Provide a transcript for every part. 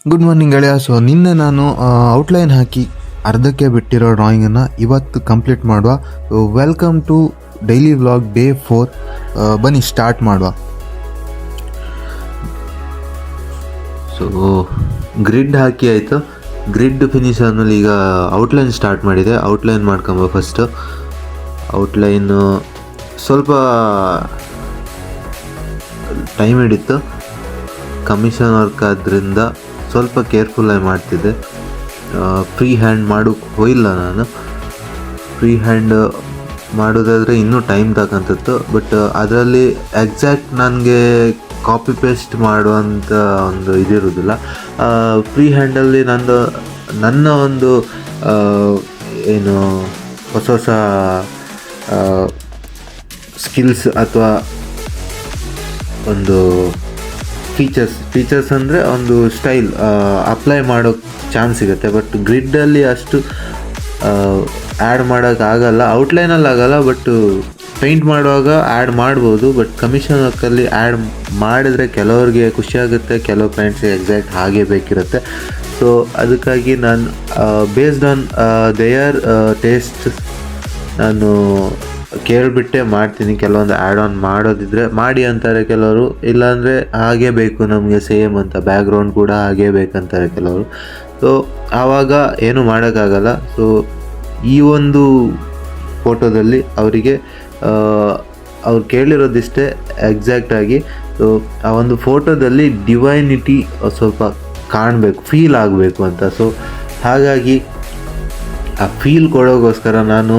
Good morning ಗೆಳೆಯ. So ನಿನ್ನೆ ನಾನು ಔಟ್ಲೈನ್ ಹಾಕಿ ಅರ್ಧಕ್ಕೆ ಬಿಟ್ಟಿರೋ ಡ್ರಾಯಿಂಗನ್ನು ಇವತ್ತು ಕಂಪ್ಲೀಟ್ ಮಾಡುವ. Welcome to daily vlog day 4. ಬನ್ನಿ ಸ್ಟಾರ್ಟ್ ಮಾಡುವ. ಸೊ ಗ್ರಿಡ್ ಹಾಕಿ ಆಯಿತು. ಗ್ರಿಡ್ ಫಿನಿಶ್ ಆದಮೇಲೆ ಈಗ ಔಟ್ಲೈನ್ ಸ್ಟಾರ್ಟ್ ಮಾಡಿದೆ. ಔಟ್ಲೈನ್ ಮಾಡ್ಕೊಂಬ ಫಸ್ಟು. ಔಟ್ಲೈನು ಸ್ವಲ್ಪ ಟೈಮ್ ಹಿಡಿತು. ಕಮಿಷನ್ ವರ್ಕ್ ಆದ್ದರಿಂದ ಸ್ವಲ್ಪ ಕೇರ್ಫುಲ್ಲಾಗಿ ಮಾಡ್ತಿದ್ದೆ. ಫ್ರೀ ಹ್ಯಾಂಡ್ ಮಾಡೋಕ್ಕೆ ಹೋಯಿಲ್ಲ ನಾನು. ಫ್ರೀ ಹ್ಯಾಂಡ್ ಮಾಡೋದಾದರೆ ಇನ್ನೂ ಟೈಮ್ ತಗೊಂತಿತ್ತು. ಬಟ್ ಅದರಲ್ಲಿ ಎಕ್ಸಾಕ್ಟ್ ನನಗೆ ಕಾಪಿ ಪೇಸ್ಟ್ ಮಾಡುವಂಥ ಒಂದು ಇದಿರೋದಿಲ್ಲ. ಫ್ರೀ ಹ್ಯಾಂಡಲ್ಲಿ ನನ್ನ ಒಂದು ಏನು ಹೊಸ ಸ್ಕಿಲ್ಸ್ ಅಥವಾ ಒಂದು ಫೀಚರ್ಸ್ ಅಂದರೆ ಒಂದು ಸ್ಟೈಲ್ ಅಪ್ಲೈ ಮಾಡೋಕ್ಕೆ ಚಾನ್ಸ್ ಸಿಗುತ್ತೆ. ಬಟ್ ಗ್ರಿಡ್ಡಲ್ಲಿ ಅಷ್ಟು ಆ್ಯಡ್ ಮಾಡೋಕ್ಕಾಗಲ್ಲ. ಔಟ್ಲೈನಲ್ಲಿ ಆಗಲ್ಲ, ಬಟ್ ಪೇಂಟ್ ಮಾಡುವಾಗ ಆ್ಯಡ್ ಮಾಡ್ಬೋದು. ಬಟ್ ಕಮಿಷನ್ ವರ್ಕಲ್ಲಿ ಆ್ಯಡ್ ಮಾಡಿದರೆ ಕೆಲವ್ರಿಗೆ ಖುಷಿಯಾಗುತ್ತೆ, ಕೆಲವು ಕ್ಲೈಂಟ್ಸ್ಗೆ ಎಕ್ಸಾಕ್ಟ್ ಹಾಗೆ ಬೇಕಿರುತ್ತೆ. ಸೊ ಅದಕ್ಕಾಗಿ ನಾನು ಬೇಸ್ಡ್ ಆನ್ ದೇಯರ್ ಟೇಸ್ಟ್ ನಾನು ಕೇಳಿಬಿಟ್ಟೆ ಮಾಡ್ತೀನಿ. ಕೆಲವೊಂದು ಆ್ಯಡ್ ಆನ್ ಮಾಡೋದಿದ್ರೆ ಮಾಡಿ ಅಂತಾರೆ ಕೆಲವರು, ಇಲ್ಲಾಂದರೆ ಹಾಗೇ ಬೇಕು ನಮಗೆ ಸೇಮ್ ಅಂತ, ಬ್ಯಾಕ್ಗ್ರೌಂಡ್ ಕೂಡ ಹಾಗೇ ಬೇಕಂತಾರೆ ಕೆಲವರು. ಸೊ ಆವಾಗ ಏನೂ ಮಾಡೋಕ್ಕಾಗಲ್ಲ. ಸೊ ಈ ಒಂದು ಫೋಟೋದಲ್ಲಿ ಅವರಿಗೆ ಅವ್ರು ಕೇಳಿರೋದಿಷ್ಟೇ ಎಕ್ಸಾಕ್ಟಾಗಿ. ಸೊ ಆ ಒಂದು ಫೋಟೋದಲ್ಲಿ ಡಿವೈನಿಟಿ ಸ್ವಲ್ಪ ಕಾಣಬೇಕು, ಫೀಲ್ ಆಗಬೇಕು ಅಂತ. ಸೊ ಹಾಗಾಗಿ ಆ ಫೀಲ್ ಕೊಡೋಗೋಸ್ಕರ ನಾನು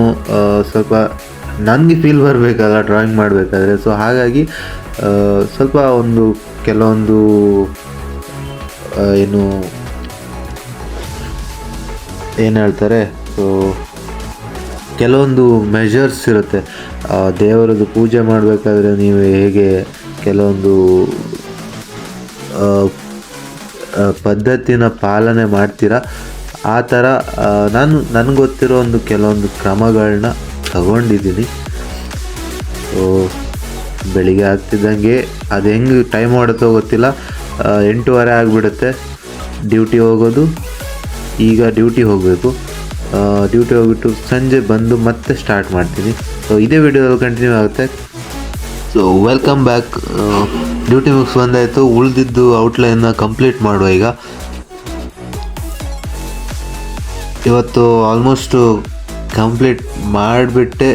ಸ್ವಲ್ಪ ನನಗೆ ಫೀಲ್ ಬರಬೇಕಲ್ಲ ಡ್ರಾಯಿಂಗ್ ಮಾಡಬೇಕಾದ್ರೆ. ಸೊ ಹಾಗಾಗಿ ಸ್ವಲ್ಪ ಕೆಲವೊಂದು ಏನು ಹೇಳ್ತಾರೆ, ಸೊ ಕೆಲವೊಂದು ಮೆಷರ್ಸ್ ಇರುತ್ತೆ. ದೇವರದ್ದು ಪೂಜೆ ಮಾಡಬೇಕಾದ್ರೆ ನೀವು ಹೇಗೆ ಕೆಲವೊಂದು ಪದ್ಧತಿನ ಪಾಲನೆ ಮಾಡ್ತೀರಾ, ಆ ಥರ ನನಗೆ ಗೊತ್ತಿರೋ ಕೆಲವೊಂದು ಕ್ರಮಗಳನ್ನ ತಗೊಂಡಿದ್ದೀನಿ. ಸೊ ಬೆಳಿಗ್ಗೆ ಆಗ್ತಿದ್ದಂಗೆ ಅದು ಹೆಂಗೆ ಟೈಮ್ ಮಾಡುತ್ತೋ ಗೊತ್ತಿಲ್ಲ, 8:30 ಆಗಿಬಿಡುತ್ತೆ ಡ್ಯೂಟಿ ಹೋಗೋದು. ಈಗ ಡ್ಯೂಟಿ ಹೋಗಬೇಕು. ಡ್ಯೂಟಿ ಹೋಗ್ಬಿಟ್ಟು ಸಂಜೆ ಬಂದು ಮತ್ತೆ ಸ್ಟಾರ್ಟ್ ಮಾಡ್ತೀನಿ. ಸೊ ಇದೇ ವಿಡಿಯೋದಲ್ಲಿ ಕಂಟಿನ್ಯೂ ಆಗುತ್ತೆ. So welcome back. ಡ್ಯೂಟಿ ಮುಗಿಸ್ ಬಂದಾಯಿತು. ಉಳಿದಿದ್ದು ಔಟ್ಲೈನ್ನ ಕಂಪ್ಲೀಟ್ ಮಾಡುವ. ಈಗ ಇವತ್ತು ಆಲ್ಮೋಸ್ಟು ಕಂಪ್ಲೀಟ್ ಮಾಡಿಬಿಟ್ಟೆ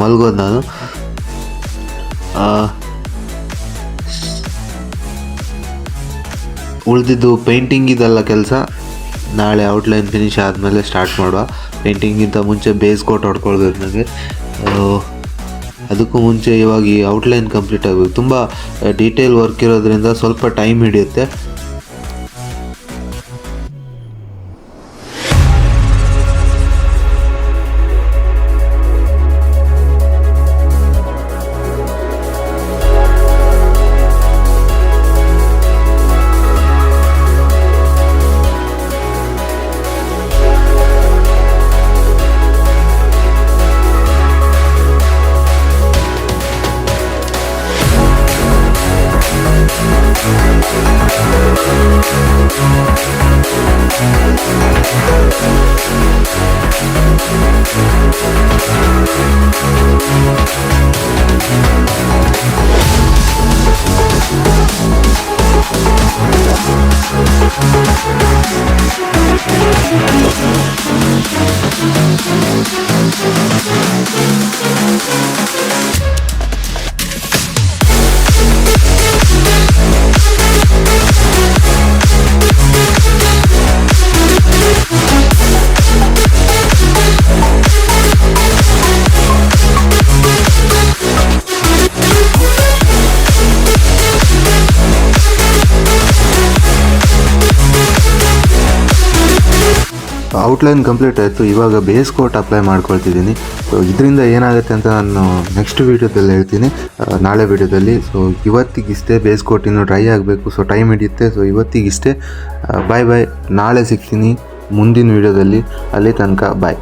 ಮಲ್ಗೋದು ನಾನು. ಉಳಿದಿದ್ದು ಪೇಂಟಿಂಗ್ ಇದೆಲ್ಲ ಕೆಲಸ ನಾಳೆ ಔಟ್ಲೈನ್ ಫಿನಿಶ್ ಆದಮೇಲೆ ಸ್ಟಾರ್ಟ್ ಮಾಡುವ. ಪೇಂಟಿಂಗಿಂತ ಮುಂಚೆ ಬೇಸ್ ಕೋಟ್ ಹೊಡ್ಕೊಳ್ಬೇಕು ನನಗೆ. ಅದಕ್ಕೂ ಮುಂಚೆ ಇವಾಗ ಈ ಔಟ್ಲೈನ್ ಕಂಪ್ಲೀಟ್ ಆಗಬೇಕು. ತುಂಬ ಡೀಟೇಲ್ ವರ್ಕ್ ಇರೋದ್ರಿಂದ ಸ್ವಲ್ಪ ಟೈಮ್ ಹಿಡಿಯುತ್ತೆ. ಔಟ್ಲೈನ್ ಕಂಪ್ಲೀಟ್ ಆಯಿತು. ಇವಾಗ ಬೇಸ್ ಕೋಟ್ ಅಪ್ಲೈ ಮಾಡ್ಕೊಳ್ತಿದ್ದೀನಿ. ಸೊ ಇದರಿಂದ ಏನಾಗುತ್ತೆ ಅಂತ ನಾನು ನೆಕ್ಸ್ಟ್ ವೀಡಿಯೋದಲ್ಲಿ ಹೇಳ್ತೀನಿ, ನಾಳೆ ವೀಡಿಯೋದಲ್ಲಿ. ಸೊ ಇವತ್ತಿಗಿಷ್ಟೇ. ಬೇಸ್ ಕೋಟ್ ಇನ್ನೂ ಡ್ರೈ ಆಗಬೇಕು, ಸೊ ಟೈಮ್ ಹಿಡಿಯುತ್ತೆ. ಸೊ ಇವತ್ತಿಗಿಷ್ಟೇ. ಬಾಯ್. ನಾಳೆ ಸಿಗ್ತೀನಿ ಮುಂದಿನ ವೀಡಿಯೋದಲ್ಲಿ. ಅಲ್ಲಿ ತನಕ ಬಾಯ್.